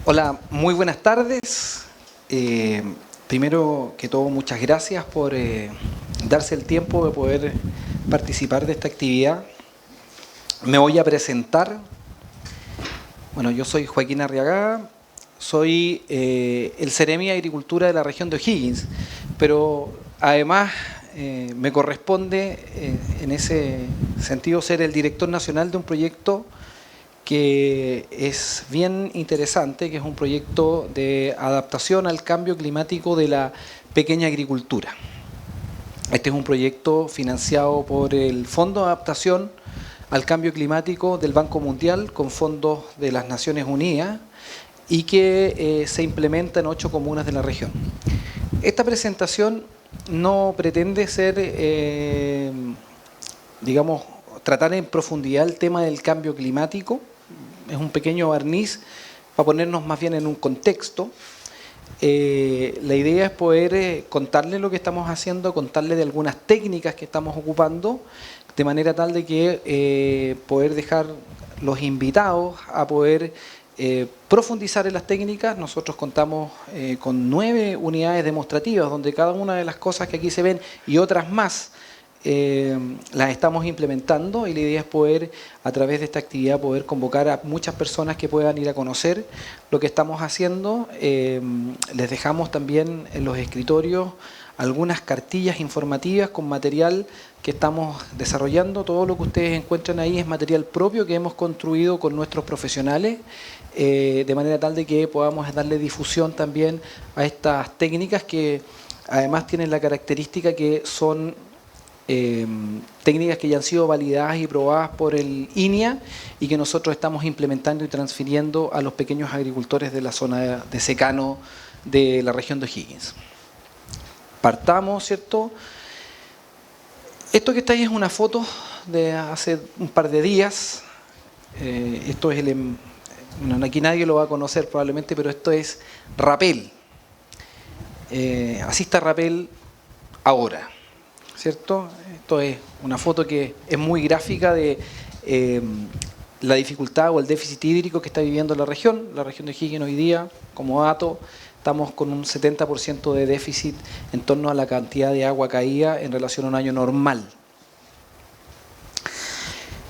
Hola, muy buenas tardes. Primero que todo, muchas gracias por darse el tiempo de poder participar de esta actividad. Me voy a presentar. Bueno, yo soy Joaquín Arriagada, soy el Seremi de Agricultura de la región de O'Higgins, pero además me corresponde en ese sentido ser el director nacional de un proyecto que es bien interesante, que es un proyecto de adaptación al cambio climático de la pequeña agricultura. Este es un proyecto financiado por el Fondo de Adaptación al Cambio Climático del Banco Mundial con fondos de las Naciones Unidas y que se implementa en 8 comunas de la región. Esta presentación no pretende ser, digamos, tratar en profundidad el tema del cambio climático. Es un pequeño barniz para ponernos más bien en un contexto. La idea es poder contarle lo que estamos haciendo, contarle de algunas técnicas que estamos ocupando, de manera tal de que poder dejar los invitados a poder profundizar en las técnicas. Nosotros contamos con 9 unidades demostrativas, donde cada una de las cosas que aquí se ven y otras más las estamos implementando, y la idea es poder, a través de esta actividad, poder convocar a muchas personas que puedan ir a conocer lo que estamos haciendo. Les dejamos también en los escritorios algunas cartillas informativas con material que estamos desarrollando. Todo lo que ustedes encuentran ahí es material propio que hemos construido con nuestros profesionales, de manera tal de que podamos darle difusión también a estas técnicas que además tienen la característica que son técnicas que ya han sido validadas y probadas por el INIA y que nosotros estamos implementando y transfiriendo a los pequeños agricultores de la zona de secano de la región de O'Higgins. Partamos, ¿cierto? Esto que está ahí es una foto de hace un par de días. Esto es bueno, aquí nadie lo va a conocer probablemente, pero esto es Rapel. Así está Rapel ahora, ¿cierto? Esto es una foto que es muy gráfica de la dificultad o el déficit hídrico que está viviendo la región. La región de O'Higgins hoy día, como dato, estamos con un 70% de déficit en torno a la cantidad de agua caída en relación a un año normal.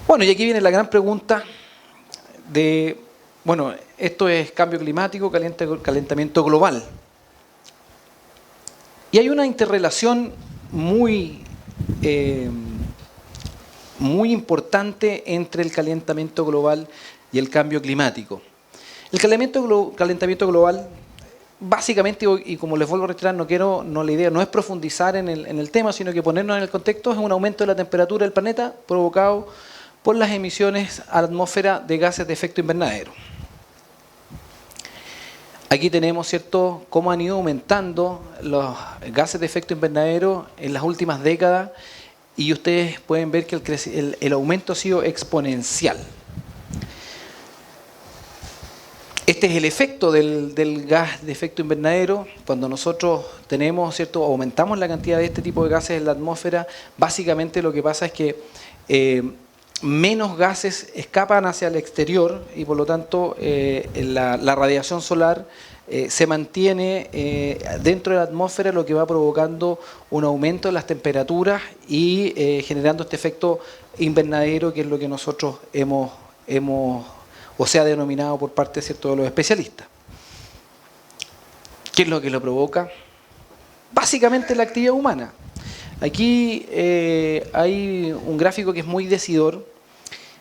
Bueno, y aquí viene la gran pregunta de, bueno, esto es cambio climático, calentamiento global. Y hay una interrelación muy importante entre el calentamiento global y el cambio climático. El calentamiento global, básicamente, y como les vuelvo a reiterar, la idea no es profundizar en el tema, sino que ponernos en el contexto, es un aumento de la temperatura del planeta provocado por las emisiones a la atmósfera de gases de efecto invernadero. Aquí tenemos, ¿cierto?, cómo han ido aumentando los gases de efecto invernadero en las últimas décadas, y ustedes pueden ver que el aumento ha sido exponencial. Este es el efecto del gas de efecto invernadero. Cuando nosotros tenemos, ¿cierto?, aumentamos la cantidad de este tipo de gases en la atmósfera, básicamente lo que pasa es que menos gases escapan hacia el exterior y por lo tanto la radiación solar se mantiene dentro de la atmósfera, lo que va provocando un aumento de las temperaturas y generando este efecto invernadero, que es lo que nosotros o se ha denominado por parte, ¿cierto?, de los especialistas. ¿Qué es lo que lo provoca? Básicamente la actividad humana. Aquí hay un gráfico que es muy decidor.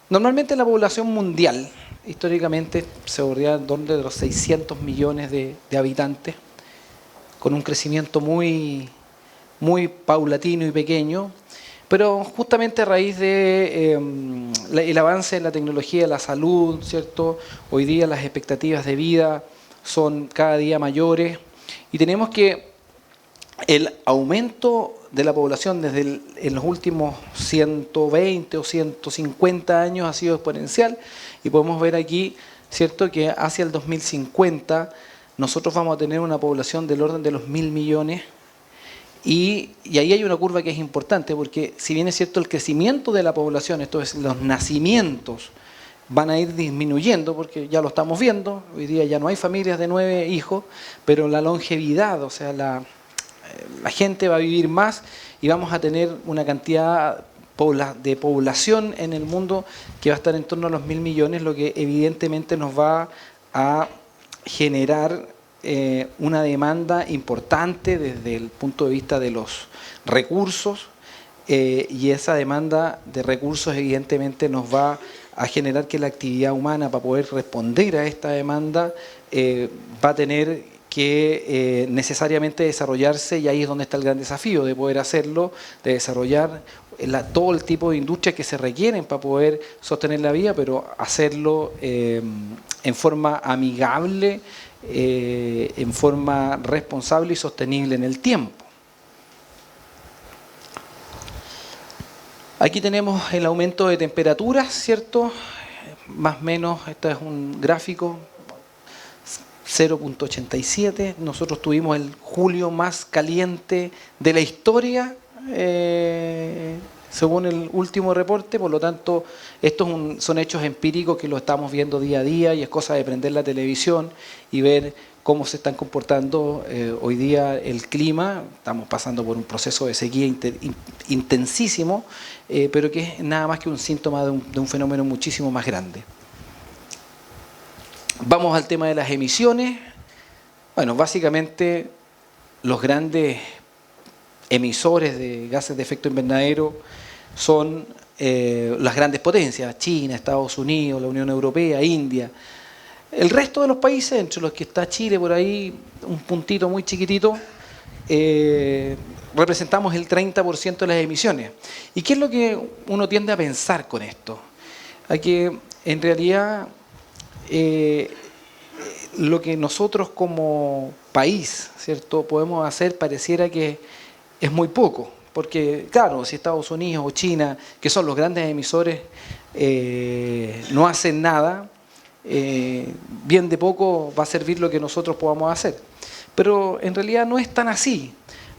Normalmente la población mundial, históricamente, se bordea en torno de los 600 millones de habitantes, con un crecimiento muy paulatino y pequeño, pero justamente a raíz del avance en la tecnología, la salud, ¿cierto? Hoy día las expectativas de vida son cada día mayores y tenemos que el aumento de la población en los últimos 120 o 150 años ha sido exponencial, y podemos ver aquí, ¿cierto?, que hacia el 2050 nosotros vamos a tener una población del orden de los 1.000 millones, y ahí hay una curva que es importante, porque si bien es cierto el crecimiento de la población, esto es los nacimientos, van a ir disminuyendo, porque ya lo estamos viendo, hoy día ya no hay familias de 9 hijos, pero la longevidad, o sea, la gente va a vivir más y vamos a tener una cantidad de población en el mundo que va a estar en torno a los 1.000 millones, lo que evidentemente nos va a generar una demanda importante desde el punto de vista de los recursos, y esa demanda de recursos evidentemente nos va a generar que la actividad humana, para poder responder a esta demanda, va a tener que necesariamente desarrollarse, y ahí es donde está el gran desafío de poder hacerlo, de desarrollar todo el tipo de industria que se requieren para poder sostener la vida, pero hacerlo en forma amigable, en forma responsable y sostenible en el tiempo. Aquí tenemos el aumento de temperaturas, ¿cierto? Más o menos, este es un gráfico, 0.87. Nosotros tuvimos el julio más caliente de la historia, según el último reporte. Por lo tanto, estos son hechos empíricos que lo estamos viendo día a día, y es cosa de prender la televisión y ver cómo se están comportando hoy día el clima. Estamos pasando por un proceso de sequía intensísimo, pero que es nada más que un síntoma de un fenómeno muchísimo más grande. Vamos al tema de las emisiones. Bueno, básicamente los grandes emisores de gases de efecto invernadero son las grandes potencias: China, Estados Unidos, la Unión Europea, India. El resto de los países, entre los que está Chile por ahí, un puntito muy chiquitito, representamos el 30% de las emisiones. ¿Y qué es lo que uno tiende a pensar con esto? Hay que, en realidad, lo que nosotros como país, ¿cierto?, podemos hacer pareciera que es muy poco. Porque, claro, si Estados Unidos o China, que son los grandes emisores, no hacen nada, bien de poco va a servir lo que nosotros podamos hacer. Pero en realidad no es tan así,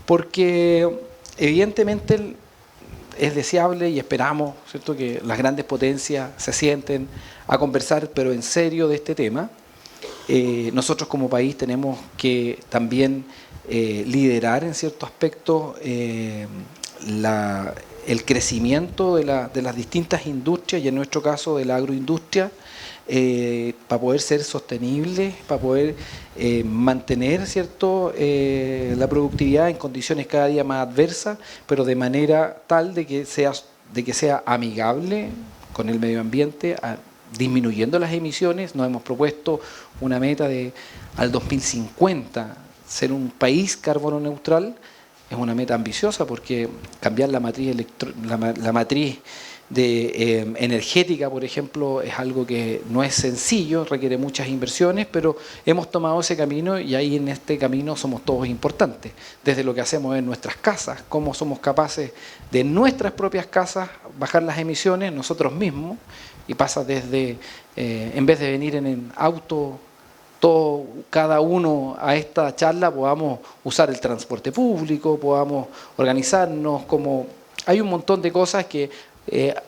porque evidentemente es deseable y esperamos, ¿cierto?, que las grandes potencias se sienten a conversar, pero en serio, de este tema. Nosotros como país tenemos que también liderar en ciertos aspectos el crecimiento de las distintas industrias, y en nuestro caso de la agroindustria, para poder ser sostenible, para poder mantener, ¿cierto?, la productividad en condiciones cada día más adversas, pero de manera tal de que sea amigable con el medio ambiente, disminuyendo las emisiones. Nos hemos propuesto una meta de al 2050 ser un país carbono neutral. Es una meta ambiciosa, porque cambiar la matriz energética, por ejemplo, es algo que no es sencillo, requiere muchas inversiones, pero hemos tomado ese camino, y ahí en este camino somos todos importantes. Desde lo que hacemos en nuestras casas, cómo somos capaces de nuestras propias casas bajar las emisiones nosotros mismos, y pasa desde, en vez de venir en el auto cada uno a esta charla, podamos usar el transporte público, podamos organizarnos. Como hay un montón de cosas que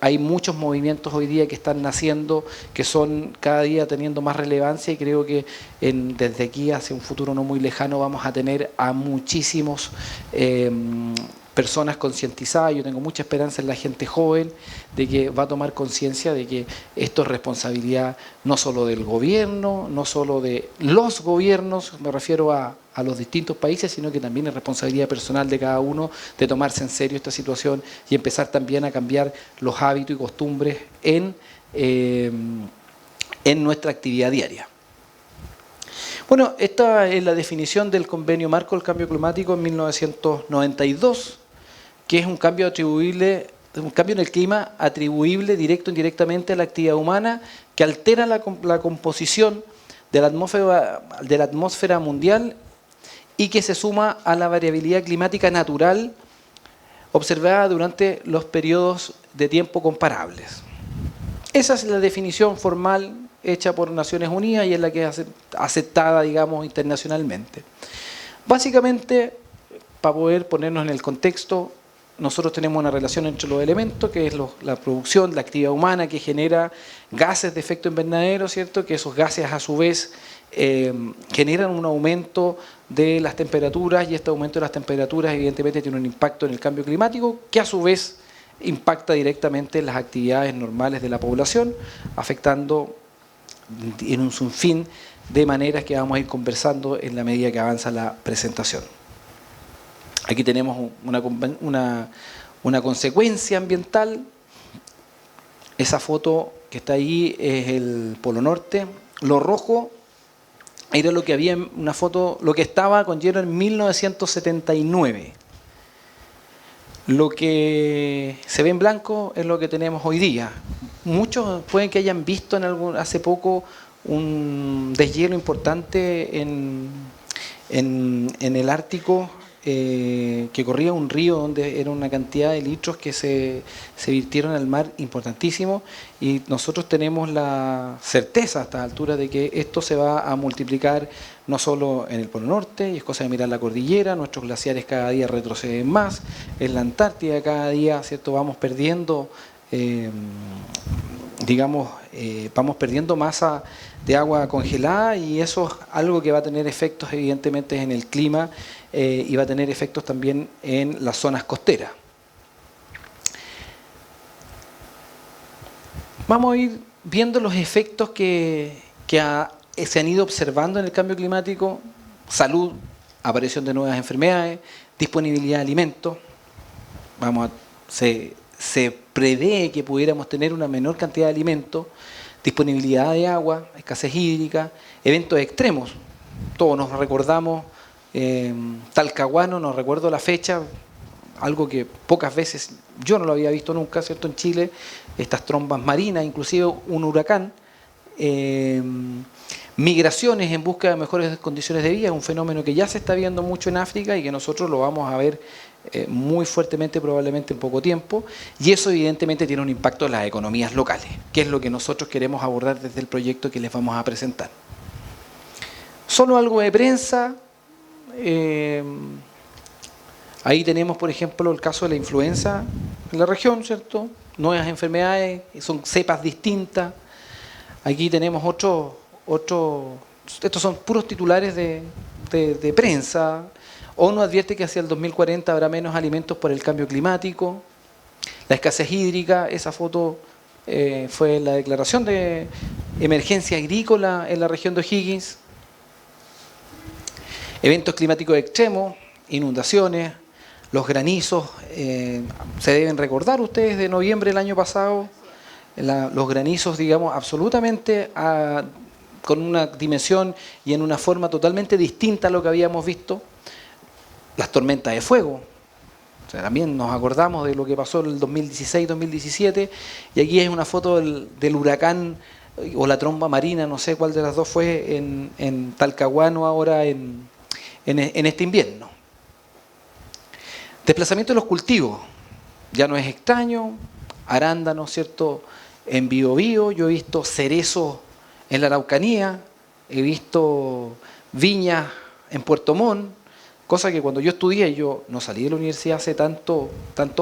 hay muchos movimientos hoy día que están naciendo, que son cada día teniendo más relevancia, y creo que desde aquí hacia un futuro no muy lejano vamos a tener a muchísimos personas concientizadas. Yo tengo mucha esperanza en la gente joven, de que va a tomar conciencia de que esto es responsabilidad no solo del gobierno, no solo de los gobiernos, me refiero a los distintos países, sino que también es responsabilidad personal de cada uno de tomarse en serio esta situación y empezar también a cambiar los hábitos y costumbres en nuestra actividad diaria. Bueno, esta es la definición del Convenio Marco del Cambio Climático en 1992, que es un cambio en el clima atribuible directo o indirectamente a la actividad humana, que altera la composición de la atmósfera mundial, y que se suma a la variabilidad climática natural observada durante los periodos de tiempo comparables. Esa es la definición formal hecha por Naciones Unidas, y es la que es aceptada, digamos, internacionalmente. Básicamente, para poder ponernos en el contexto, nosotros tenemos una relación entre los elementos, que es la producción, la actividad humana que genera gases de efecto invernadero, ¿cierto? Que esos gases a su vez generan un aumento de las temperaturas, y este aumento de las temperaturas evidentemente tiene un impacto en el cambio climático, que a su vez impacta directamente en las actividades normales de la población, afectando en un sinfín de maneras que vamos a ir conversando en la medida que avanza la presentación. Aquí tenemos una consecuencia ambiental. Esa foto que está ahí es el Polo Norte. Lo rojo era lo que había en una foto, lo que estaba con hielo en 1979. Lo que se ve en blanco es lo que tenemos hoy día. Muchos pueden que hayan visto hace poco un deshielo importante en el Ártico, que corría un río donde era una cantidad de litros que se virtieron al mar importantísimo, y nosotros tenemos la certeza a esta altura de que esto se va a multiplicar no solo en el Polo Norte, y es cosa de mirar la cordillera, nuestros glaciares cada día retroceden más, en la Antártida cada día, ¿cierto?, vamos perdiendo vamos perdiendo masa de agua congelada, y eso es algo que va a tener efectos evidentemente en el clima y va a tener efectos también en las zonas costeras. Vamos a ir viendo los efectos que se han ido observando en el cambio climático: salud, aparición de nuevas enfermedades, disponibilidad de alimentos. Se prevé que pudiéramos tener una menor cantidad de alimentos, disponibilidad de agua, escasez hídrica, eventos extremos. Todos nos recordamos Talcahuano, no recuerdo la fecha, algo que pocas veces, yo no lo había visto nunca, ¿cierto?, en Chile, estas trombas marinas, inclusive un huracán, migraciones en busca de mejores condiciones de vida, es un fenómeno que ya se está viendo mucho en África y que nosotros lo vamos a ver muy fuertemente probablemente en poco tiempo, y eso evidentemente tiene un impacto en las economías locales, que es lo que nosotros queremos abordar desde el proyecto que les vamos a presentar. Solo algo de prensa. Ahí tenemos, por ejemplo, el caso de la influenza en la región, ¿cierto? Nuevas enfermedades, son cepas distintas. Aquí tenemos estos son puros titulares de prensa. ONU advierte que hacia el 2040 habrá menos alimentos por el cambio climático. La escasez hídrica, esa foto fue la declaración de emergencia agrícola en la región de O'Higgins. Eventos climáticos extremos, inundaciones, los granizos, se deben recordar ustedes de noviembre del año pasado, los granizos, digamos, absolutamente con una dimensión y en una forma totalmente distinta a lo que habíamos visto. Las tormentas de fuego, o sea, también nos acordamos de lo que pasó en el 2016-2017, y aquí es una foto del huracán o la tromba marina, no sé cuál de las dos fue, en Talcahuano ahora en este invierno. Desplazamiento de los cultivos, ya no es extraño, arándanos, ¿cierto?, en Biobío, yo he visto cerezos en la Araucanía, he visto viñas en Puerto Montt, cosa que cuando yo estudié, yo no salí de la universidad hace tantos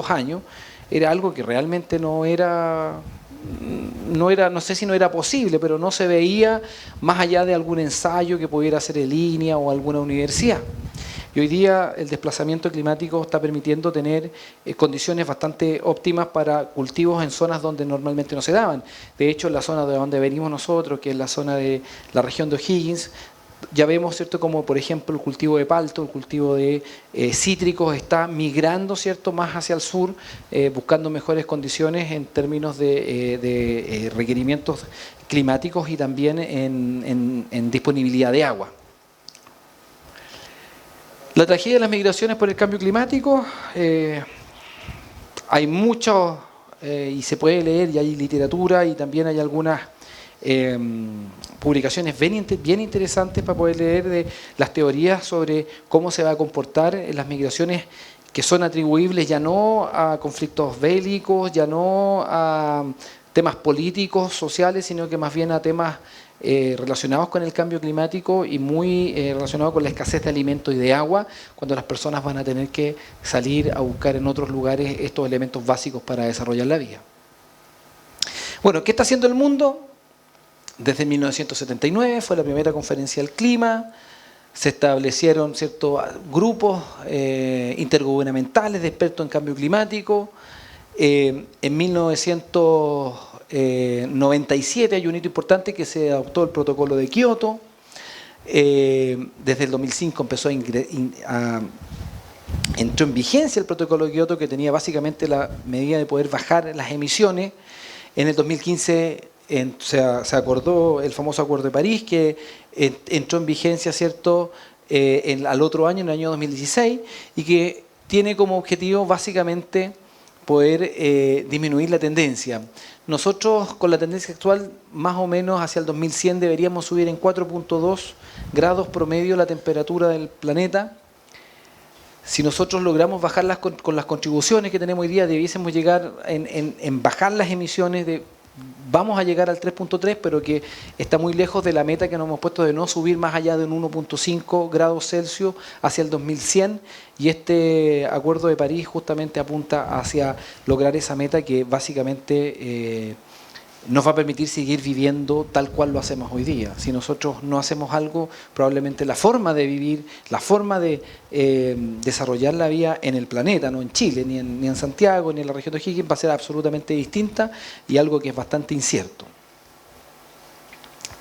años, era algo que realmente no sé si no era posible, pero no se veía más allá de algún ensayo que pudiera hacer en línea o alguna universidad. Y hoy día el desplazamiento climático está permitiendo tener condiciones bastante óptimas para cultivos en zonas donde normalmente no se daban. De hecho, en la zona de donde venimos nosotros, que es la zona de la región de O'Higgins, ya vemos, ¿cierto?, como por ejemplo el cultivo de palto, el cultivo de cítricos está migrando, ¿cierto?, más hacia el sur, buscando mejores condiciones en términos de requerimientos climáticos y también en disponibilidad de agua. La tragedia de las migraciones por el cambio climático, hay mucho y se puede leer, y hay literatura y también hay algunas publicaciones bien interesantes para poder leer de las teorías sobre cómo se va a comportar las migraciones que son atribuibles ya no a conflictos bélicos, ya no a temas políticos, sociales, sino que más bien a temas relacionados con el cambio climático y muy relacionados con la escasez de alimentos y de agua, cuando las personas van a tener que salir a buscar en otros lugares estos elementos básicos para desarrollar la vida. Bueno, ¿qué está haciendo el mundo? Desde 1979 fue la primera conferencia del clima, se establecieron ciertos grupos intergubernamentales de expertos en cambio climático. En 1997 hay un hito importante que se adoptó el protocolo de Kioto. Desde el 2005 entró en vigencia el protocolo de Kioto, que tenía básicamente la medida de poder bajar las emisiones. En el 2015 se acordó el famoso Acuerdo de París, que entró en vigencia, ¿cierto?, al otro año, en el año 2016, y que tiene como objetivo básicamente poder disminuir la tendencia. Nosotros, con la tendencia actual, más o menos hacia el 2100 deberíamos subir en 4.2 grados promedio la temperatura del planeta. Si nosotros logramos bajarlas con las contribuciones que tenemos hoy día, debiésemos llegar en bajar las emisiones vamos a llegar al 3.3, pero que está muy lejos de la meta que nos hemos puesto de no subir más allá de un 1.5 grados Celsius hacia el 2100, y este Acuerdo de París justamente apunta hacia lograr esa meta que básicamente nos va a permitir seguir viviendo tal cual lo hacemos hoy día. Si nosotros no hacemos algo, probablemente la forma de vivir, la forma de desarrollar la vida en el planeta, no en Chile, ni en Santiago, ni en la región de O'Higgins, va a ser absolutamente distinta y algo que es bastante incierto.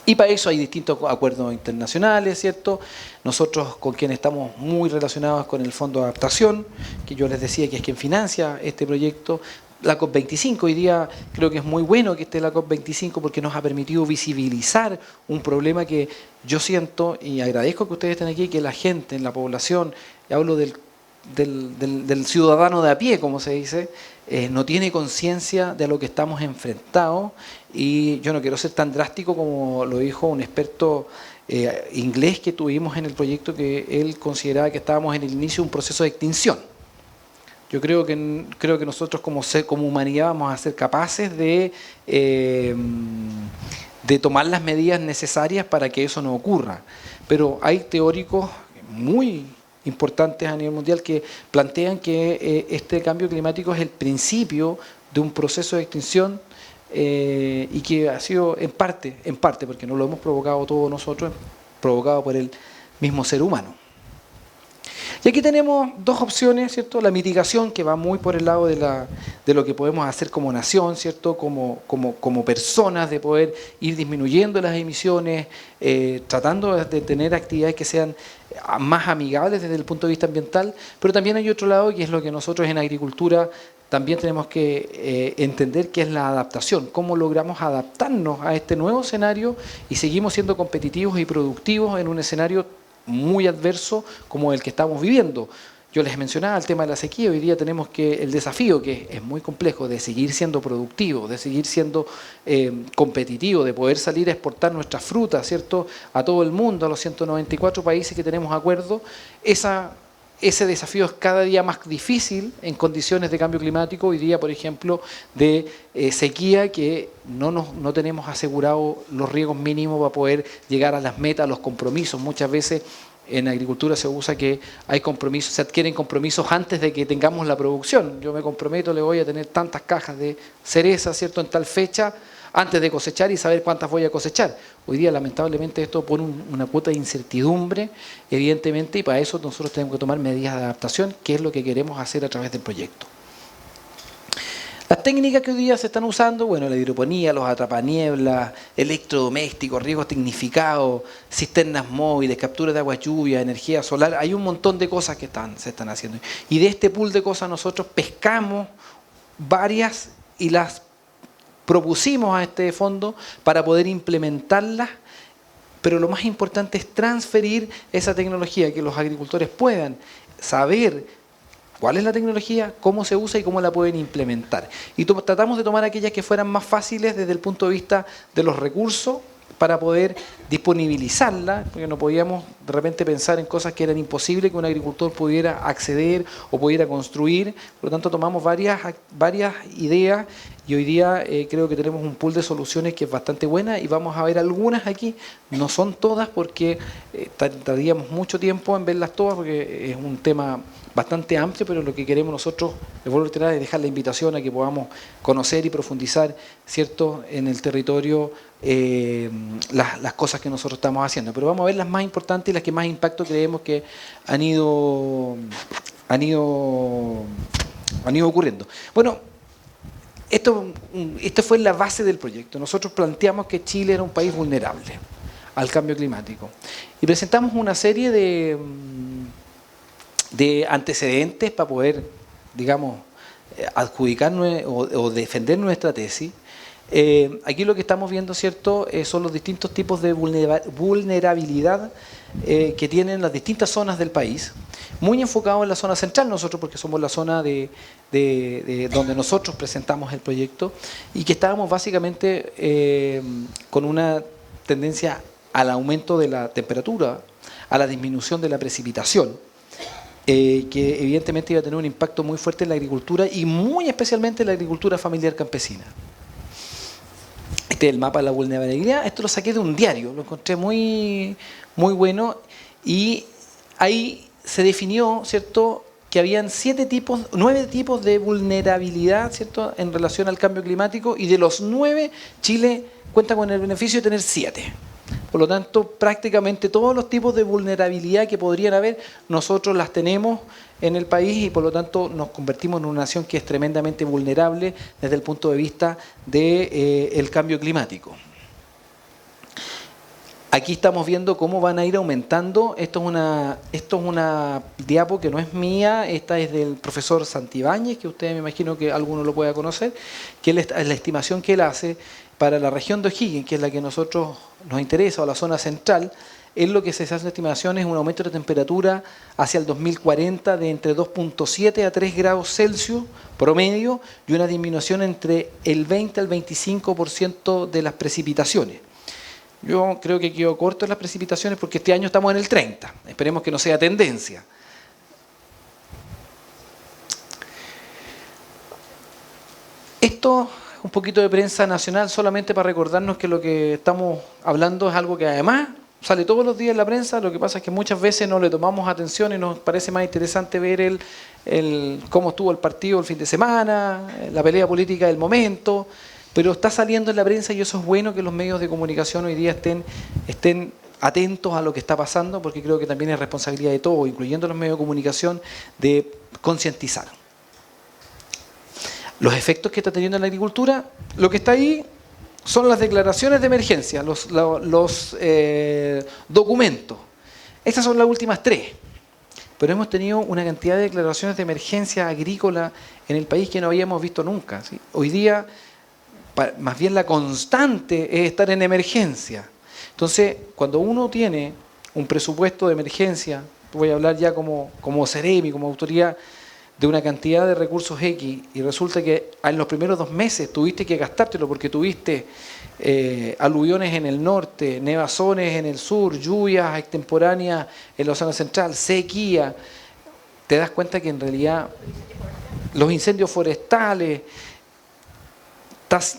Y para eso hay distintos acuerdos internacionales, ¿cierto? Nosotros, con quien estamos muy relacionados con el Fondo de Adaptación, que yo les decía que es quien financia este proyecto, la COP25, hoy día creo que es muy bueno que esté la COP25 porque nos ha permitido visibilizar un problema que yo siento, y agradezco que ustedes estén aquí, que la gente en la población, y hablo del ciudadano de a pie, como se dice, no tiene conciencia de lo que estamos enfrentados, y yo no quiero ser tan drástico como lo dijo un experto inglés que tuvimos en el proyecto, que él consideraba que estábamos en el inicio de un proceso de extinción. Yo creo que nosotros como humanidad vamos a ser capaces de tomar las medidas necesarias para que eso no ocurra. Pero hay teóricos muy importantes a nivel mundial que plantean que este cambio climático es el principio de un proceso de extinción y que ha sido en parte, porque no lo hemos provocado todos nosotros, provocado por el mismo ser humano. Y aquí tenemos dos opciones, ¿cierto? La mitigación, que va muy por el lado de lo que podemos hacer como nación, ¿cierto? Como personas, de poder ir disminuyendo las emisiones, tratando de tener actividades que sean más amigables desde el punto de vista ambiental, pero también hay otro lado, que es lo que nosotros en agricultura también tenemos que entender, que es la adaptación, cómo logramos adaptarnos a este nuevo escenario y seguimos siendo competitivos y productivos en un escenario muy adverso como el que estamos viviendo. Yo les mencionaba el tema de la sequía. Hoy día tenemos el desafío, que es muy complejo, de seguir siendo productivos, de seguir siendo competitivos, de poder salir a exportar nuestras frutas, ¿cierto?, a todo el mundo, a los 194 países que tenemos acuerdo. Ese desafío es cada día más difícil en condiciones de cambio climático. Hoy día, por ejemplo, de sequía, que no tenemos asegurado los riegos mínimos para poder llegar a las metas, a los compromisos. Muchas veces en agricultura se usa que hay compromisos, se adquieren compromisos antes de que tengamos la producción. Yo me comprometo, le voy a tener tantas cajas de cereza, ¿cierto?, en tal fecha, antes de cosechar, y saber cuántas voy a cosechar. Hoy día, lamentablemente, esto pone una cuota de incertidumbre, evidentemente, y para eso nosotros tenemos que tomar medidas de adaptación, que es lo que queremos hacer a través del proyecto. Las técnicas que hoy día se están usando, bueno, la hidroponía, los atrapanieblas, electrodomésticos, riegos tecnificados, cisternas móviles, captura de agua lluvia, energía solar, hay un montón de cosas que se están haciendo. Y de este pool de cosas nosotros pescamos varias y las propusimos a este fondo para poder implementarlas, pero lo más importante es transferir esa tecnología, que los agricultores puedan saber cuál es la tecnología, cómo se usa y cómo la pueden implementar. Y tratamos de tomar aquellas que fueran más fáciles desde el punto de vista de los recursos, para poder disponibilizarla, porque no podíamos de repente pensar en cosas que eran imposibles que un agricultor pudiera acceder o pudiera construir. Por lo tanto, tomamos varias ideas y hoy día creo que tenemos un pool de soluciones que es bastante buena y vamos a ver algunas aquí, no son todas porque tardaríamos mucho tiempo en verlas todas porque es un tema bastante amplio, pero lo que queremos nosotros, les vuelvo a reiterar, es dejar la invitación a que podamos conocer y profundizar, ¿cierto?, en el territorio las cosas que nosotros estamos haciendo. Pero vamos a ver las más importantes y las que más impacto creemos que han ido ocurriendo. Bueno, esto fue la base del proyecto. Nosotros planteamos que Chile era un país vulnerable al cambio climático y presentamos una serie de antecedentes para poder, digamos, adjudicar o defender nuestra tesis. Aquí lo que estamos viendo, ¿cierto?, son los distintos tipos de vulnerabilidad que tienen las distintas zonas del país, muy enfocado en la zona central nosotros, porque somos la zona de donde nosotros presentamos el proyecto, y que estábamos básicamente con una tendencia al aumento de la temperatura, a la disminución de la precipitación, que evidentemente iba a tener un impacto muy fuerte en la agricultura y muy especialmente en la agricultura familiar campesina. Este es el mapa de la vulnerabilidad. Esto lo saqué de un diario, lo encontré muy bueno, y ahí se definió, ¿cierto?, que habían 9 tipos de vulnerabilidad, ¿cierto?, en relación al cambio climático, y de los 9, Chile cuenta con el beneficio de tener 7. Por lo tanto, prácticamente todos los tipos de vulnerabilidad que podrían haber, nosotros las tenemos en el país y por lo tanto nos convertimos en una nación que es tremendamente vulnerable desde el punto de vista del cambio climático. Aquí estamos viendo cómo van a ir aumentando. Esto es una diapo que no es mía, esta es del profesor Santibáñez, que ustedes me imagino que alguno lo pueda conocer, que es la estimación que él hace para la región de O'Higgins, que es la que a nosotros nos interesa, o la zona central. En lo que se hace estimación es un aumento de temperatura hacia el 2040 de entre 2.7 a 3 grados Celsius promedio y una disminución entre el 20 al 25% de las precipitaciones. Yo creo que quedó corto en las precipitaciones porque este año estamos en el 30. Esperemos que no sea tendencia. Esto es un poquito de prensa nacional solamente para recordarnos que lo que estamos hablando es algo que además sale todos los días en la prensa. Lo que pasa es que muchas veces no le tomamos atención y nos parece más interesante ver cómo estuvo el partido el fin de semana, la pelea política del momento. Pero está saliendo en la prensa y eso es bueno que los medios de comunicación hoy día estén atentos a lo que está pasando, porque creo que también es responsabilidad de todos, incluyendo los medios de comunicación, de concientizar. Los efectos que está teniendo en la agricultura, lo que está ahí son las declaraciones de emergencia, los documentos. Estas son las últimas 3. Pero hemos tenido una cantidad de declaraciones de emergencia agrícola en el país que no habíamos visto nunca, ¿sí? Hoy día más bien la constante es estar en emergencia. Entonces, cuando uno tiene un presupuesto de emergencia, voy a hablar ya como Ceremi, como autoridad, de una cantidad de recursos X, y resulta que en los primeros 2 meses tuviste que gastártelo porque tuviste aluviones en el norte, nevazones en el sur, lluvias extemporáneas en la zona central, sequía, te das cuenta que en realidad los incendios forestales,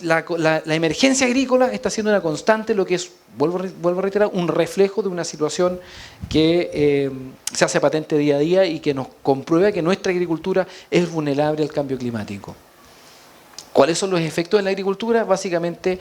la emergencia agrícola está siendo una constante, lo que es, vuelvo a reiterar, un reflejo de una situación que se hace patente día a día y que nos comprueba que nuestra agricultura es vulnerable al cambio climático. ¿Cuáles son los efectos de la agricultura? Básicamente,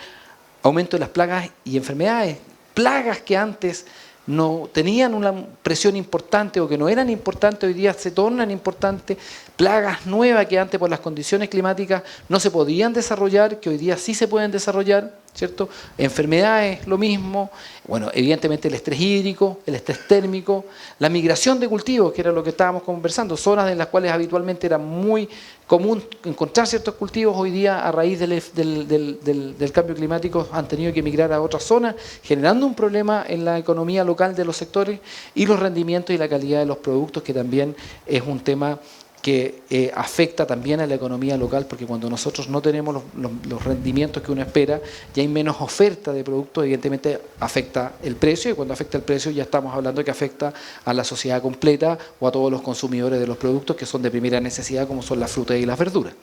aumento de las plagas y enfermedades. Plagas que antes no tenían una presión importante o que no eran importantes, hoy día se tornan importantes. Plagas nuevas que antes por las condiciones climáticas no se podían desarrollar, que hoy día sí se pueden desarrollar, ¿cierto? Enfermedades, lo mismo. Bueno, evidentemente el estrés hídrico, el estrés térmico, la migración de cultivos, que era lo que estábamos conversando, zonas en las cuales habitualmente era muy común encontrar ciertos cultivos, hoy día a raíz del cambio climático han tenido que migrar a otras zonas, generando un problema en la economía local de los sectores y los rendimientos y la calidad de los productos, que también es un tema que afecta también a la economía local, porque cuando nosotros no tenemos los rendimientos que uno espera, ya hay menos oferta de productos, evidentemente afecta el precio, y cuando afecta el precio ya estamos hablando que afecta a la sociedad completa o a todos los consumidores de los productos que son de primera necesidad, como son las frutas y las verduras.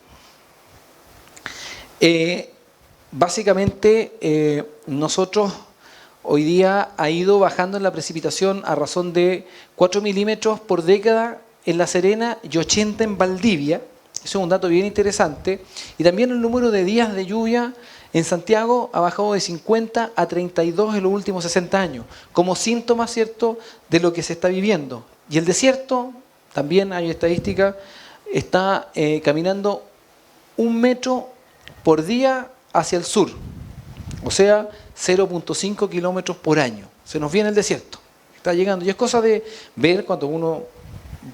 Eh, Básicamente, nosotros hoy día ha ido bajando en la precipitación a razón de 4 milímetros por década en La Serena y 80 en Valdivia. Eso es un dato bien interesante. Y también el número de días de lluvia en Santiago ha bajado de 50 a 32 en los últimos 60 años, como síntoma, ¿cierto?, de lo que se está viviendo. Y el desierto, también hay estadística, está caminando 1 metro por día hacia el sur, o sea, 0,5 kilómetros por año. Se nos viene el desierto, está llegando. Y es cosa de ver cuando uno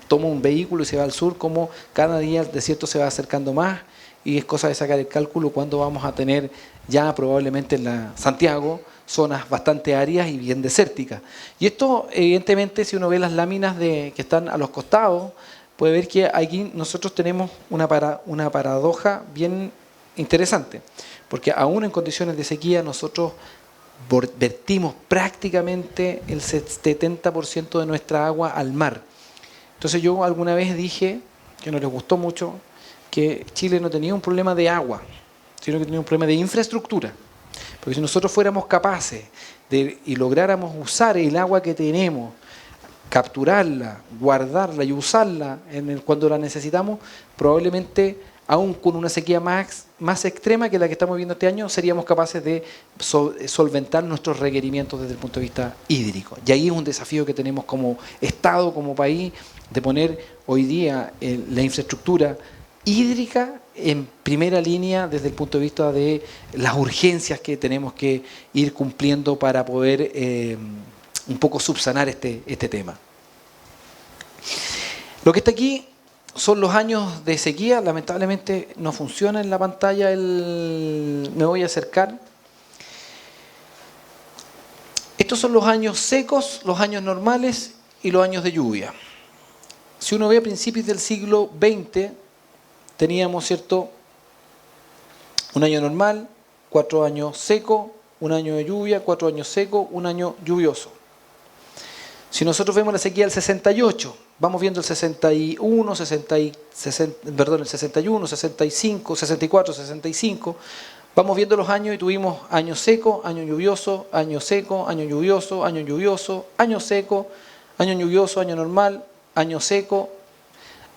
toma un vehículo y se va al sur, cómo cada día el desierto se va acercando más, y es cosa de sacar el cálculo cuando vamos a tener ya probablemente en Santiago zonas bastante áridas y bien desérticas. Y esto, evidentemente, si uno ve las láminas que están a los costados, puede ver que aquí nosotros tenemos una paradoja bien interesante, porque aún en condiciones de sequía nosotros vertimos prácticamente el 70% de nuestra agua al mar. Entonces yo alguna vez dije, que no les gustó mucho, que Chile no tenía un problema de agua, sino que tenía un problema de infraestructura. Porque si nosotros fuéramos capaces y lográramos usar el agua que tenemos, capturarla, guardarla y usarla cuando la necesitamos, probablemente, aún con una sequía más extrema que la que estamos viendo este año, seríamos capaces de solventar nuestros requerimientos desde el punto de vista hídrico. Y ahí es un desafío que tenemos como Estado, como país, de poner hoy día la infraestructura hídrica en primera línea desde el punto de vista de las urgencias que tenemos que ir cumpliendo para poder un poco subsanar este tema. Lo que está aquí son los años de sequía. Lamentablemente no funciona en la pantalla me voy a acercar. Estos son los años secos, los años normales y los años de lluvia. Si uno ve a principios del siglo XX, teníamos, ¿cierto?, un año normal, 4 años secos, 1 año de lluvia, 4 años secos, 1 año lluvioso. Si nosotros vemos la sequía del 68, vamos viendo el 61, el 61, 65, 64, 65, vamos viendo los años y tuvimos año seco, año lluvioso, año seco, año lluvioso, año lluvioso, año seco, año lluvioso, año normal, año seco.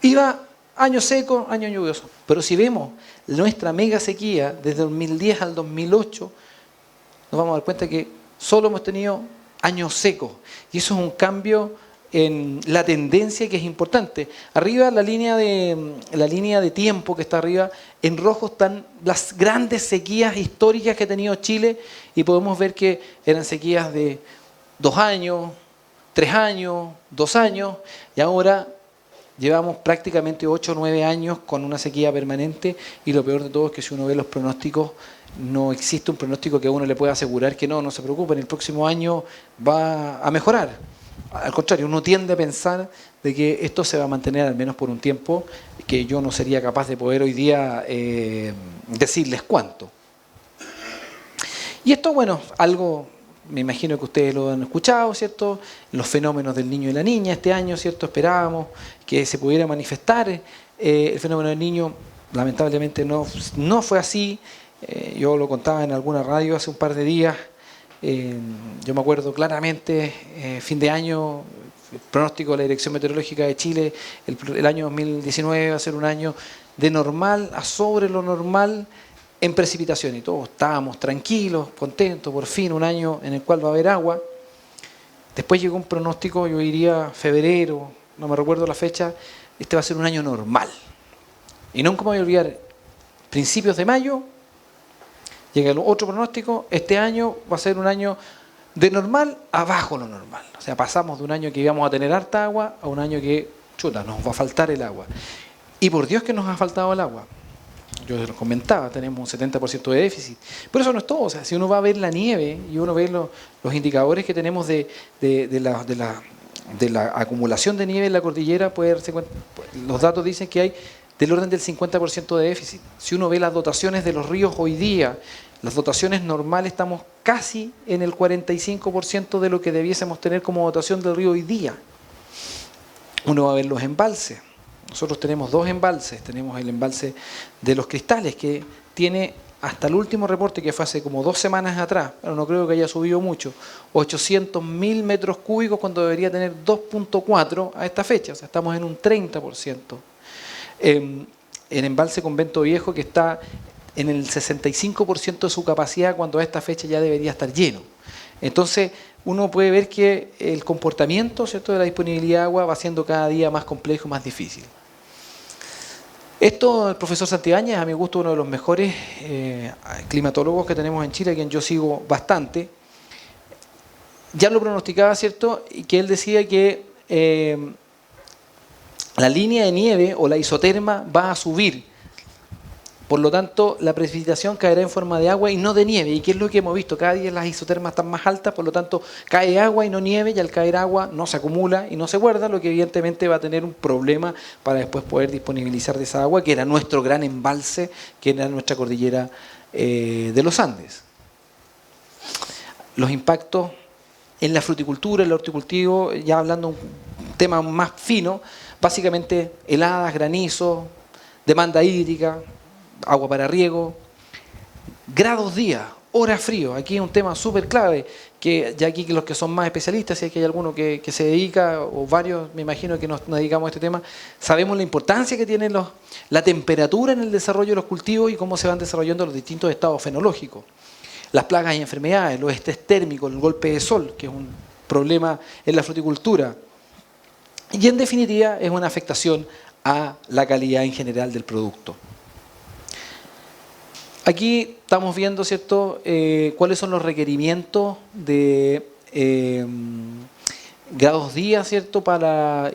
Iba año seco, año lluvioso. Pero si vemos nuestra mega sequía desde 2010 al 2008, nos vamos a dar cuenta que solo hemos tenido años secos. Y eso es un cambio en la tendencia que es importante. Arriba la línea de tiempo que está arriba, en rojo están las grandes sequías históricas que ha tenido Chile, y podemos ver que eran sequías de 2 años, 3 años, 2 años, y ahora llevamos prácticamente 8 o 9 años con una sequía permanente, y lo peor de todo es que si uno ve los pronósticos, no existe un pronóstico que a uno le pueda asegurar que no se preocupen, el próximo año va a mejorar. Al contrario, uno tiende a pensar de que esto se va a mantener al menos por un tiempo, que yo no sería capaz de poder hoy día decirles cuánto. Y esto, bueno, algo, me imagino que ustedes lo han escuchado, ¿cierto? Los fenómenos del niño y la niña este año, ¿cierto? Esperábamos que se pudiera manifestar el fenómeno del niño. Lamentablemente no fue así. Yo lo contaba en alguna radio hace un par de días. Yo me acuerdo claramente, fin de año, el pronóstico de la Dirección Meteorológica de Chile, el año 2019 va a ser un año de normal a sobre lo normal en precipitación, y todos estábamos tranquilos, contentos, por fin un año en el cual va a haber agua. Después llegó un pronóstico, yo diría febrero, no me recuerdo la fecha, este va a ser un año normal. Y nunca me voy a olvidar, principios de mayo, llega el otro pronóstico, este año va a ser un año de normal a bajo lo normal. O sea, pasamos de un año que íbamos a tener harta agua a un año que, nos va a faltar el agua. Y por Dios que nos ha faltado el agua. Yo les comentaba, tenemos un 70% de déficit. Pero eso no es todo. O sea, si uno va a ver la nieve y uno ve los indicadores que tenemos de la acumulación de nieve en la cordillera, los datos dicen que hay del orden del 50% de déficit. Si uno ve las dotaciones de los ríos hoy día, las dotaciones normales, estamos casi en el 45% de lo que debiésemos tener como dotación del río hoy día. Uno va a ver los embalses. Nosotros tenemos 2 embalses. Tenemos el embalse de Los Cristales, que tiene hasta el último reporte que fue hace como 2 semanas atrás, pero no creo que haya subido mucho, 800.000 metros cúbicos cuando debería tener 2.4 a esta fecha, o sea, estamos en un 30%. En embalse Convento Viejo, que está en el 65% de su capacidad cuando a esta fecha ya debería estar lleno. Entonces, uno puede ver que el comportamiento, ¿cierto?, de la disponibilidad de agua va siendo cada día más complejo y más difícil. Esto, el profesor Santibáñez, a mi gusto, uno de los mejores climatólogos que tenemos en Chile, a quien yo sigo bastante, ya lo pronosticaba, ¿cierto?, y que él decía que la línea de nieve o la isoterma va a subir. Por lo tanto, la precipitación caerá en forma de agua y no de nieve. ¿Y qué es lo que hemos visto? Cada día las isotermas están más altas, por lo tanto, cae agua y no nieve, y al caer agua no se acumula y no se guarda, lo que evidentemente va a tener un problema para después poder disponibilizar de esa agua, que era nuestro gran embalse, que era nuestra cordillera de los Andes. Los impactos en la fruticultura, en el horticultivo, ya hablando un tema más fino, básicamente heladas, granizos, demanda hídrica, agua para riego, grados día, horas frío. Aquí es un tema súper clave, que ya aquí los que son más especialistas, si es que hay alguno que se dedica, o varios, me imagino que nos dedicamos a este tema, sabemos la importancia que tiene la temperatura en el desarrollo de los cultivos y cómo se van desarrollando los distintos estados fenológicos. Las plagas y enfermedades, los estrés térmicos, el golpe de sol, que es un problema en la fruticultura. Y en definitiva es una afectación a la calidad en general del producto. Aquí estamos viendo, ¿cierto?, cuáles son los requerimientos de grados día, ¿cierto?,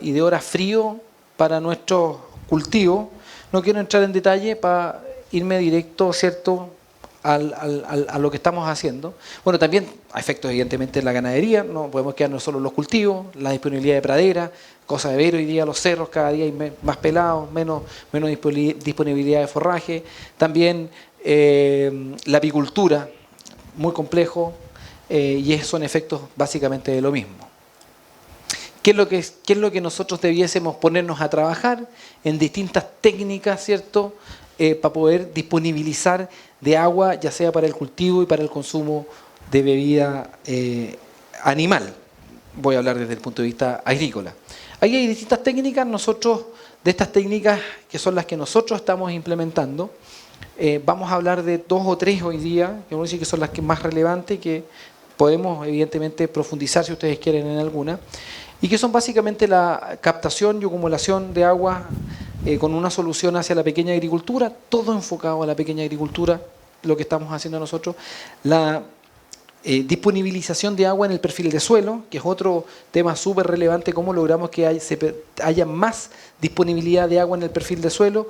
y de horas frío para nuestros cultivos. No quiero entrar en detalle para irme directo, ¿cierto?, a lo que estamos haciendo. Bueno, también a efectos evidentemente en la ganadería, no podemos quedarnos solo en los cultivos, la disponibilidad de pradera, cosa de ver hoy día los cerros cada día hay más pelados, menos disponibilidad de forraje. También la apicultura, muy complejo, y son efectos básicamente de lo mismo. ¿Qué es lo que nosotros debiésemos ponernos a trabajar en distintas técnicas, ¿cierto?, para poder disponibilizar de agua, ya sea para el cultivo y para el consumo de bebida animal? Voy a hablar desde el punto de vista agrícola. Ahí hay distintas técnicas. Nosotros, de estas técnicas, que son las que nosotros estamos implementando, vamos a hablar de 2 o 3 hoy día, que vamos a decir que son las que más relevantes, que podemos evidentemente profundizar si ustedes quieren en alguna, y que son básicamente la captación y acumulación de agua con una solución hacia la pequeña agricultura, todo enfocado a la pequeña agricultura, lo que estamos haciendo nosotros, la disponibilización de agua en el perfil de suelo, que es otro tema súper relevante, cómo logramos que haya más disponibilidad de agua en el perfil de suelo,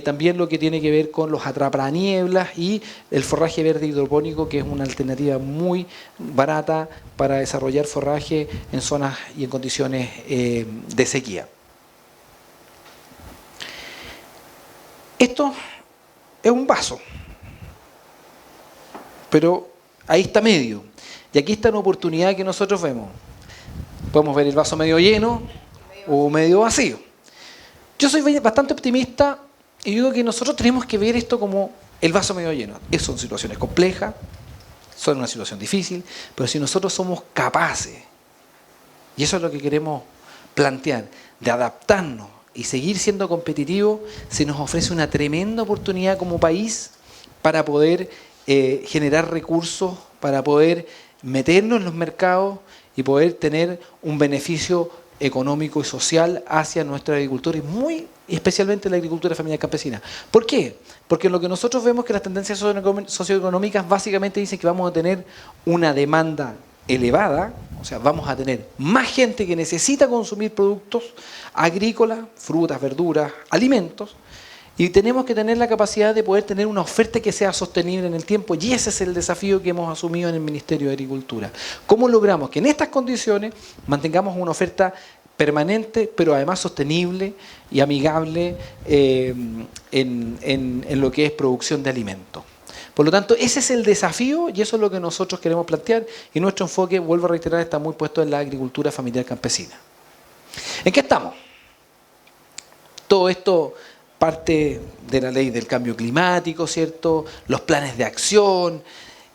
también lo que tiene que ver con los atrapanieblas y el forraje verde hidropónico, que es una alternativa muy barata para desarrollar forraje en zonas y en condiciones de sequía. Esto es un vaso, pero ahí está medio. Y aquí está una oportunidad que nosotros vemos. Podemos ver el vaso medio lleno o medio vacío. Yo soy bastante optimista y digo que nosotros tenemos que ver esto como el vaso medio lleno. Son situaciones complejas, son una situación difícil, pero si nosotros somos capaces, y eso es lo que queremos plantear, de adaptarnos y seguir siendo competitivos, se nos ofrece una tremenda oportunidad como país para poder generar recursos, para poder meternos en los mercados y poder tener un beneficio económico y social hacia nuestra agricultura y muy especialmente la agricultura familiar campesina. ¿Por qué? Porque lo que nosotros vemos que las tendencias socioeconómicas básicamente dicen que vamos a tener una demanda elevada, o sea, vamos a tener más gente que necesita consumir productos agrícolas, frutas, verduras, alimentos, y tenemos que tener la capacidad de poder tener una oferta que sea sostenible en el tiempo, y ese es el desafío que hemos asumido en el Ministerio de Agricultura. ¿Cómo logramos que en estas condiciones mantengamos una oferta permanente, pero además sostenible y amigable en lo que es producción de alimentos? Por lo tanto, ese es el desafío y eso es lo que nosotros queremos plantear, y nuestro enfoque, vuelvo a reiterar, está muy puesto en la agricultura familiar campesina. ¿En qué estamos? Todo esto parte de la ley del cambio climático, ¿cierto? Los planes de acción.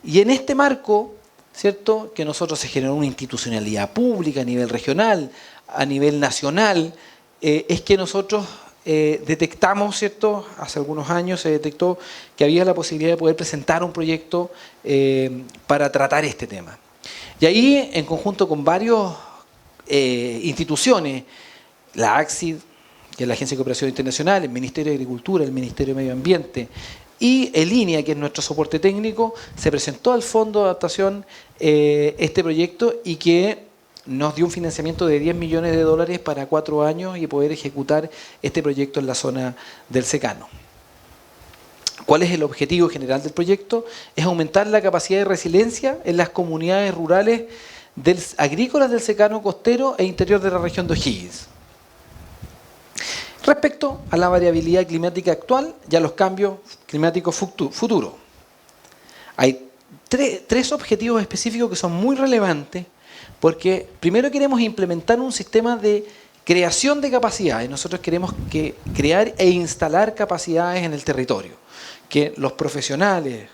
Y en este marco, ¿cierto?, que nosotros se generó una institucionalidad pública a nivel regional, a nivel nacional, es que nosotros detectamos, ¿cierto?, hace algunos años se detectó que había la posibilidad de poder presentar un proyecto para tratar este tema. Y ahí, en conjunto con varias instituciones, la ACSID, que es la Agencia de Cooperación Internacional, el Ministerio de Agricultura, el Ministerio de Medio Ambiente y el INEA, que es nuestro soporte técnico, se presentó al Fondo de Adaptación este proyecto y que nos dio un financiamiento de 10 millones de dólares para 4 años y poder ejecutar este proyecto en la zona del secano. ¿Cuál es el objetivo general del proyecto? Es aumentar la capacidad de resiliencia en las comunidades rurales agrícolas del secano costero e interior de la región de O'Higgins, respecto a la variabilidad climática actual y a los cambios climáticos futuros. Hay tres objetivos específicos que son muy relevantes, porque primero queremos implementar un sistema de creación de capacidades. Nosotros queremos crear e instalar capacidades en el territorio, que los profesionales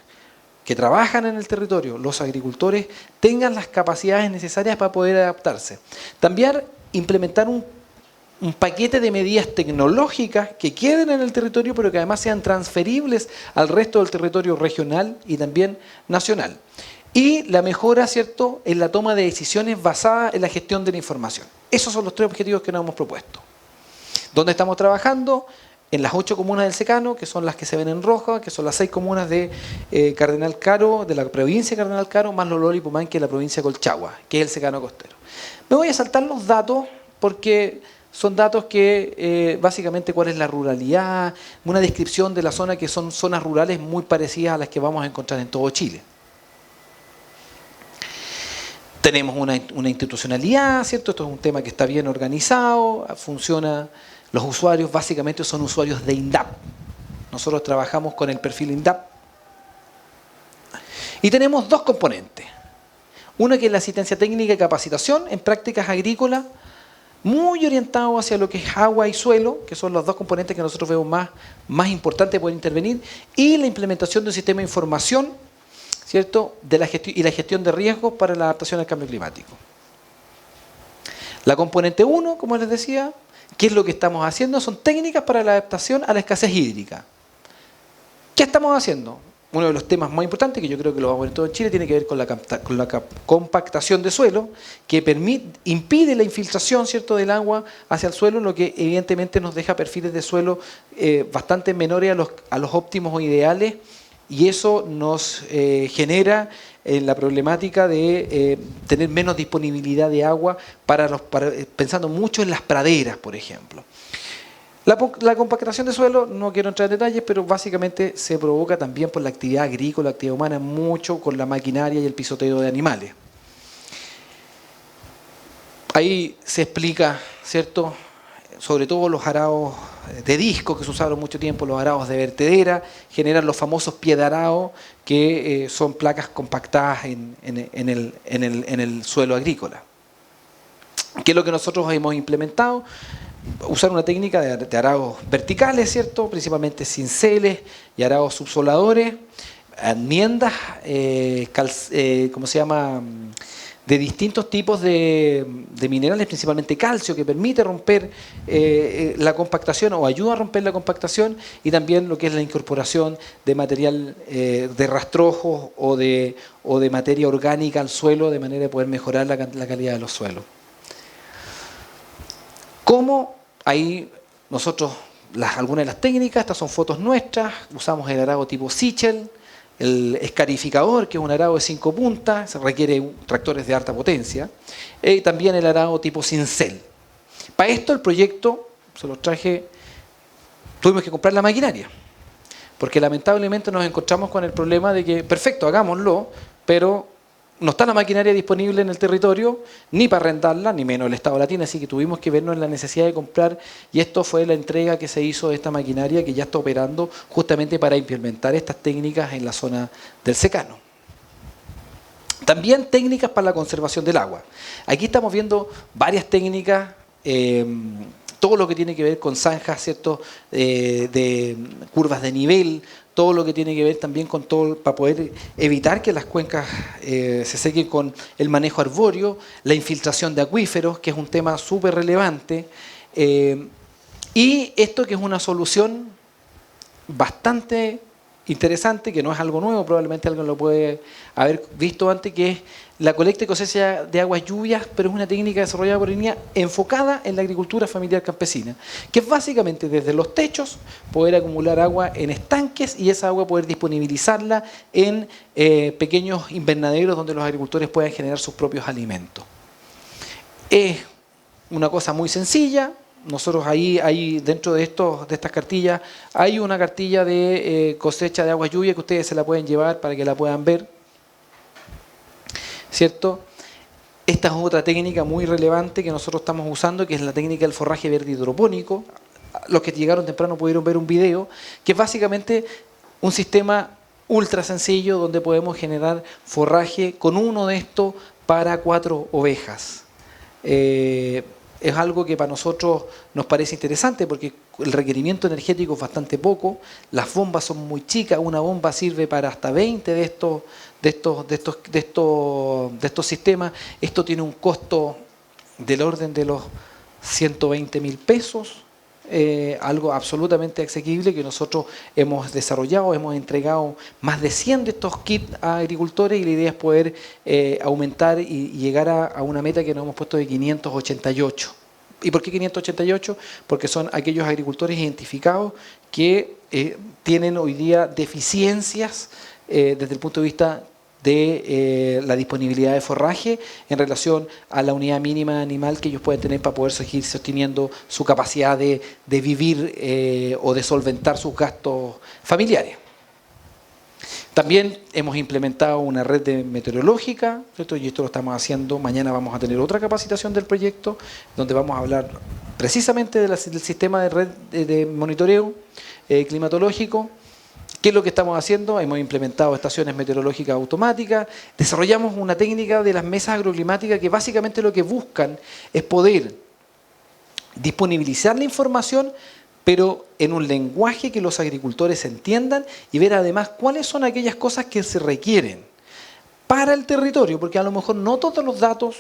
que trabajan en el territorio, los agricultores, tengan las capacidades necesarias para poder adaptarse. También implementar un paquete de medidas tecnológicas que queden en el territorio, pero que además sean transferibles al resto del territorio regional y también nacional. Y la mejora, ¿cierto?, en la toma de decisiones basada en la gestión de la información. Esos son los 3 objetivos que nos hemos propuesto. ¿Dónde estamos trabajando? En las 8 comunas del secano, que son las que se ven en rojo, que son las 6 comunas de Cardenal Caro, de la provincia de Cardenal Caro, más Loló y Pumán, que es la provincia de Colchagua, que es el secano costero. Me voy a saltar los datos porque son datos que básicamente cuál es la ruralidad, una descripción de la zona, que son zonas rurales muy parecidas a las que vamos a encontrar en todo Chile. Tenemos una institucionalidad, ¿cierto? Esto es un tema que está bien organizado, funciona. Los usuarios básicamente son usuarios de INDAP. Nosotros trabajamos con el perfil INDAP. Y tenemos 2 componentes. Una que es la asistencia técnica y capacitación en prácticas agrícolas, muy orientado hacia lo que es agua y suelo, que son los 2 componentes que nosotros vemos más importantes de poder intervenir, y la implementación de un sistema de información, ¿cierto?, y la gestión de riesgos para la adaptación al cambio climático. La componente 1, como les decía, ¿qué es lo que estamos haciendo? Son técnicas para la adaptación a la escasez hídrica. ¿Qué estamos haciendo? Uno de los temas más importantes, que yo creo que lo vamos a ver todo en Chile, tiene que ver con la compactación de suelo, que impide la infiltración, ¿cierto?, del agua hacia el suelo, lo que evidentemente nos deja perfiles de suelo bastante menores a los óptimos o ideales, y eso nos genera la problemática de tener menos disponibilidad de agua pensando mucho en las praderas, por ejemplo. La compactación de suelo, no quiero entrar en detalles, pero básicamente se provoca también por la actividad agrícola, la actividad humana, mucho con la maquinaria y el pisoteo de animales. Ahí se explica, ¿cierto?, sobre todo los arados de disco que se usaron mucho tiempo, los arados de vertedera, generan los famosos pie de arado, que son placas compactadas en el suelo agrícola. ¿Qué es lo que nosotros hemos implementado? Usar una técnica de arados verticales, ¿cierto?, principalmente cinceles y arados subsoladores, enmiendas, ¿cómo se llama?, de distintos tipos de minerales, principalmente calcio, que permite romper la compactación o ayuda a romper la compactación, y también lo que es la incorporación de material de rastrojos o de materia orgánica al suelo, de manera de poder mejorar la calidad de los suelos. ¿Cómo? Ahí nosotros, algunas de las técnicas, estas son fotos nuestras, usamos el arado tipo Sichel, el escarificador, que es un arado de 5 puntas, se requiere tractores de alta potencia, y también el arado tipo cincel. Para esto el proyecto, se los traje, tuvimos que comprar la maquinaria, porque lamentablemente nos encontramos con el problema de que, perfecto, hagámoslo, pero no está la maquinaria disponible en el territorio, ni para arrendarla, ni menos el Estado la tiene, así que tuvimos que vernos en la necesidad de comprar, y esto fue la entrega que se hizo de esta maquinaria que ya está operando justamente para implementar estas técnicas en la zona del secano. También técnicas para la conservación del agua. Aquí estamos viendo varias técnicas todo lo que tiene que ver con zanjas, ¿cierto? De curvas de nivel, todo lo que tiene que ver también con todo, para poder evitar que las cuencas se sequen, con el manejo arbóreo, la infiltración de acuíferos, que es un tema súper relevante, y esto que es una solución bastante interesante, que no es algo nuevo, probablemente alguien lo puede haber visto antes, que es la colecta y cosecha de aguas lluvias, pero es una técnica desarrollada por INEA enfocada en la agricultura familiar campesina, que es básicamente desde los techos poder acumular agua en estanques y esa agua poder disponibilizarla en pequeños invernaderos donde los agricultores puedan generar sus propios alimentos. Es una cosa muy sencilla. Nosotros ahí dentro de estas cartillas hay una cartilla de cosecha de agua lluvia que ustedes se la pueden llevar para que la puedan ver, ¿cierto? Esta es otra técnica muy relevante que nosotros estamos usando, que es la técnica del forraje verde hidropónico. Los que llegaron temprano pudieron ver un video, que es básicamente un sistema ultra sencillo donde podemos generar forraje con uno de estos para 4 ovejas. Es algo que para nosotros nos parece interesante porque el requerimiento energético es bastante poco, las bombas son muy chicas, una bomba sirve para hasta 20 de estos sistemas. Esto tiene un costo del orden de los 120.000 pesos, algo absolutamente asequible que nosotros hemos desarrollado, hemos entregado más de 100 de estos kits a agricultores y la idea es poder aumentar y llegar a una meta que nos hemos puesto de 588. ¿Y por qué 588? Porque son aquellos agricultores identificados que tienen hoy día deficiencias desde el punto de vista de la disponibilidad de forraje en relación a la unidad mínima animal que ellos pueden tener para poder seguir sosteniendo su capacidad de vivir o de solventar sus gastos familiares. También hemos implementado una red meteorológica, ¿cierto? Y esto lo estamos haciendo. Mañana vamos a tener otra capacitación del proyecto donde vamos a hablar precisamente del sistema de red de monitoreo climatológico. ¿Qué es lo que estamos haciendo? Hemos implementado estaciones meteorológicas automáticas, desarrollamos una técnica de las mesas agroclimáticas que básicamente lo que buscan es poder disponibilizar la información, pero en un lenguaje que los agricultores entiendan y ver además cuáles son aquellas cosas que se requieren para el territorio, porque a lo mejor no todos los datos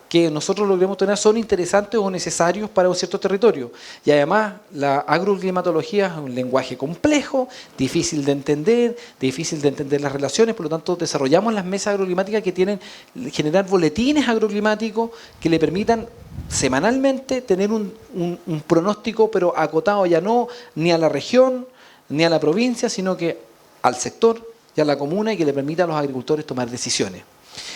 que nosotros logremos tener son interesantes o necesarios para un cierto territorio. Y además la agroclimatología es un lenguaje complejo, difícil de entender las relaciones, por lo tanto desarrollamos las mesas agroclimáticas que tienen generar boletines agroclimáticos que le permitan semanalmente tener un pronóstico, pero acotado ya no ni a la región ni a la provincia, sino que al sector y a la comuna, y que le permita a los agricultores tomar decisiones.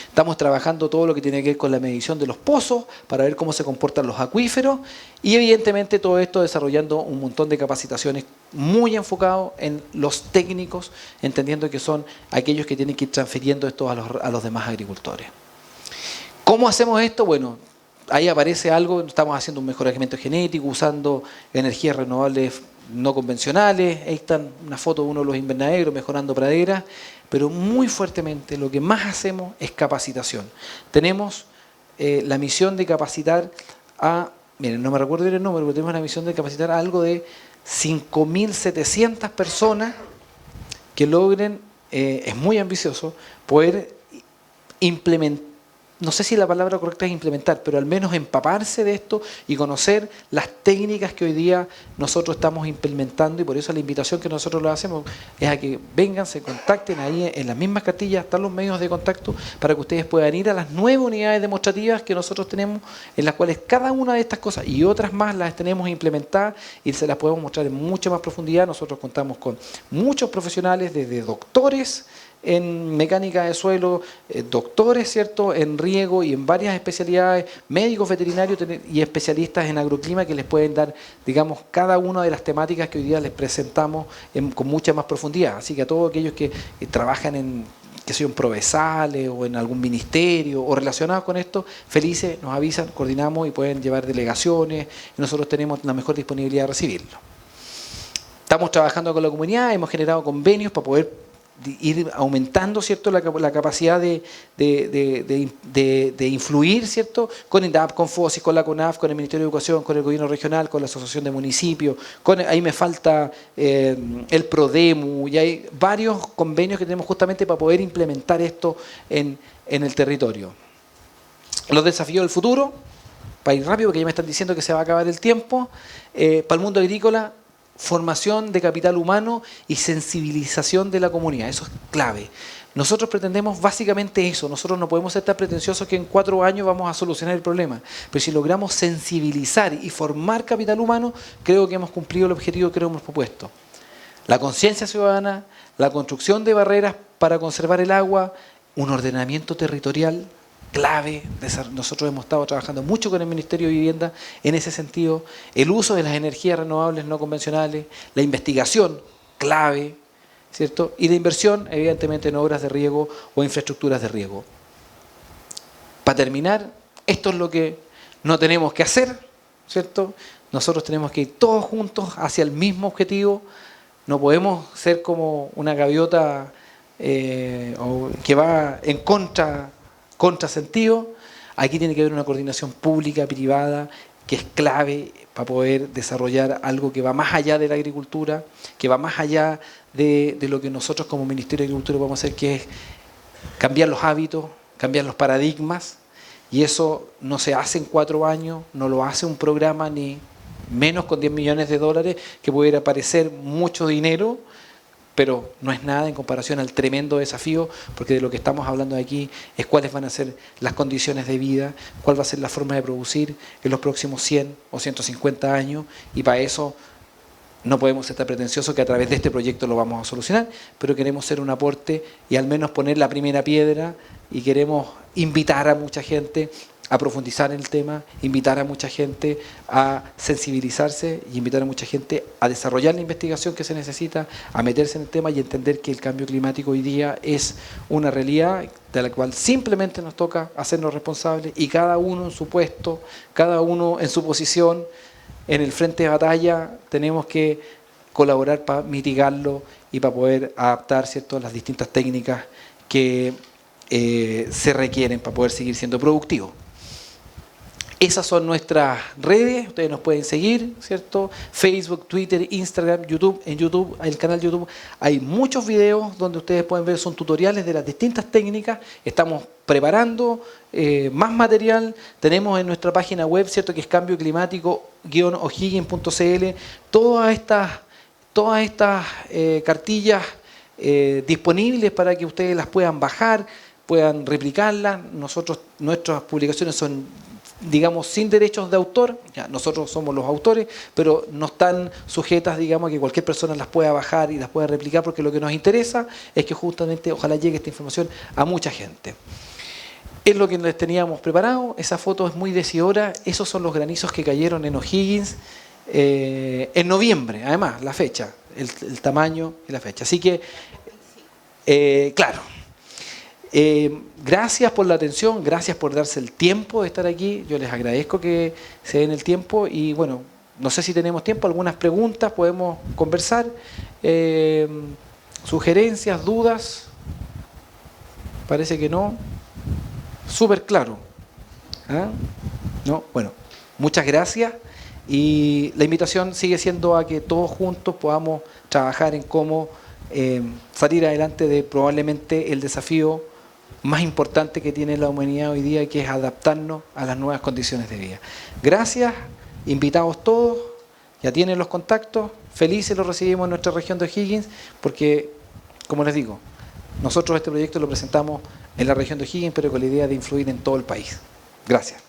Estamos trabajando todo lo que tiene que ver con la medición de los pozos para ver cómo se comportan los acuíferos y evidentemente todo esto desarrollando un montón de capacitaciones muy enfocados en los técnicos, entendiendo que son aquellos que tienen que ir transfiriendo esto a los demás agricultores. ¿Cómo hacemos esto? Bueno, ahí aparece algo, estamos haciendo un mejoramiento genético usando energías renovables no convencionales. Ahí están una foto de uno de los invernaderos mejorando praderas, pero muy fuertemente lo que más hacemos es capacitación. Tenemos la misión de capacitar miren, no me recuerdo el número, pero tenemos la misión de capacitar a algo de 5.700 personas que logren, es muy ambicioso, poder implementar, no sé si la palabra correcta es implementar, pero al menos empaparse de esto y conocer las técnicas que hoy día nosotros estamos implementando, y por eso la invitación que nosotros le hacemos es a que vengan, se contacten ahí en las mismas cartillas, están los medios de contacto para que ustedes puedan ir a las 9 unidades demostrativas que nosotros tenemos, en las cuales cada una de estas cosas y otras más las tenemos implementadas y se las podemos mostrar en mucha más profundidad. Nosotros contamos con muchos profesionales, desde doctores en mecánica de suelo, doctores, ¿cierto?, en riego y en varias especialidades, médicos veterinarios y especialistas en agroclima que les pueden dar, digamos, cada una de las temáticas que hoy día les presentamos con mucha más profundidad. Así que a todos aquellos que trabajan en Provesales o en algún ministerio o relacionados con esto, felices, nos avisan, coordinamos y pueden llevar delegaciones y nosotros tenemos la mejor disponibilidad de recibirlo. Estamos trabajando con la comunidad, hemos generado convenios para poder ir aumentando, ¿cierto?, la capacidad de influir, ¿cierto?, con INDAP, con FOSIS, con la CONAF, con el Ministerio de Educación, con el Gobierno Regional, con la Asociación de Municipios, ahí me falta el PRODEMU, y hay varios convenios que tenemos justamente para poder implementar esto en el territorio. Los desafíos del futuro, para ir rápido, porque ya me están diciendo que se va a acabar el tiempo, para el mundo agrícola, formación de capital humano y sensibilización de la comunidad, eso es clave. Nosotros pretendemos básicamente eso, nosotros no podemos ser tan pretenciosos que en 4 años vamos a solucionar el problema, pero si logramos sensibilizar y formar capital humano, creo que hemos cumplido el objetivo que hemos propuesto. La conciencia ciudadana, la construcción de barreras para conservar el agua, un ordenamiento territorial clave. Nosotros hemos estado trabajando mucho con el Ministerio de Vivienda en ese sentido, el uso de las energías renovables no convencionales, la investigación clave, ¿cierto? Y la inversión, evidentemente, en obras de riego o infraestructuras de riego. Para terminar, esto es lo que no tenemos que hacer, ¿cierto? Nosotros tenemos que ir todos juntos hacia el mismo objetivo, no podemos ser como una gaviota que va en contrasentido. Aquí tiene que haber una coordinación pública, privada, que es clave para poder desarrollar algo que va más allá de la agricultura, que va más allá de lo que nosotros como Ministerio de Agricultura vamos a hacer, que es cambiar los hábitos, cambiar los paradigmas, y eso no se hace en 4 años, no lo hace un programa ni menos con 10 millones de dólares, que pudiera parecer mucho dinero, pero no es nada en comparación al tremendo desafío, porque de lo que estamos hablando aquí es cuáles van a ser las condiciones de vida, cuál va a ser la forma de producir en los próximos 100 o 150 años, y para eso no podemos estar pretenciosos que a través de este proyecto lo vamos a solucionar, pero queremos ser un aporte y al menos poner la primera piedra, y queremos invitar a mucha gente a profundizar en el tema, invitar a mucha gente a sensibilizarse y invitar a mucha gente a desarrollar la investigación que se necesita, a meterse en el tema y entender que el cambio climático hoy día es una realidad de la cual simplemente nos toca hacernos responsables, y cada uno en su puesto, cada uno en su posición, en el frente de batalla, tenemos que colaborar para mitigarlo y para poder adaptar, ¿cierto?, las distintas técnicas que se requieren para poder seguir siendo productivos. Esas son nuestras redes, ustedes nos pueden seguir, ¿cierto? Facebook, Twitter, Instagram, YouTube. En YouTube, el canal YouTube, hay muchos videos donde ustedes pueden ver, son tutoriales de las distintas técnicas. Estamos preparando más material. Tenemos en nuestra página web, ¿cierto?, que es cambio-climático-o'higgins.cl, todas estas cartillas disponibles para que ustedes las puedan bajar, puedan replicarlas. Nuestras publicaciones son, digamos, sin derechos de autor, ya, nosotros somos los autores, pero no están sujetas, digamos, a que cualquier persona las pueda bajar y las pueda replicar, porque lo que nos interesa es que justamente ojalá llegue esta información a mucha gente. Es lo que les teníamos preparado. Esa foto es muy decidora. Esos son los granizos que cayeron en O'Higgins en noviembre, además, la fecha, el tamaño y la fecha. Así que, claro. Gracias por la atención, gracias por darse el tiempo de estar aquí. Yo les agradezco que se den el tiempo y bueno, no sé si tenemos tiempo, algunas preguntas, podemos conversar, sugerencias, dudas. Parece que no. Súper claro. ¿Ah? ¿No? Bueno, muchas gracias, y la invitación sigue siendo a que todos juntos podamos trabajar en cómo salir adelante de probablemente el desafío más importante que tiene la humanidad hoy día, que es adaptarnos a las nuevas condiciones de vida. Gracias, invitados todos, ya tienen los contactos, felices los recibimos en nuestra región de O'Higgins, porque, como les digo, nosotros este proyecto lo presentamos en la región de O'Higgins, pero con la idea de influir en todo el país. Gracias.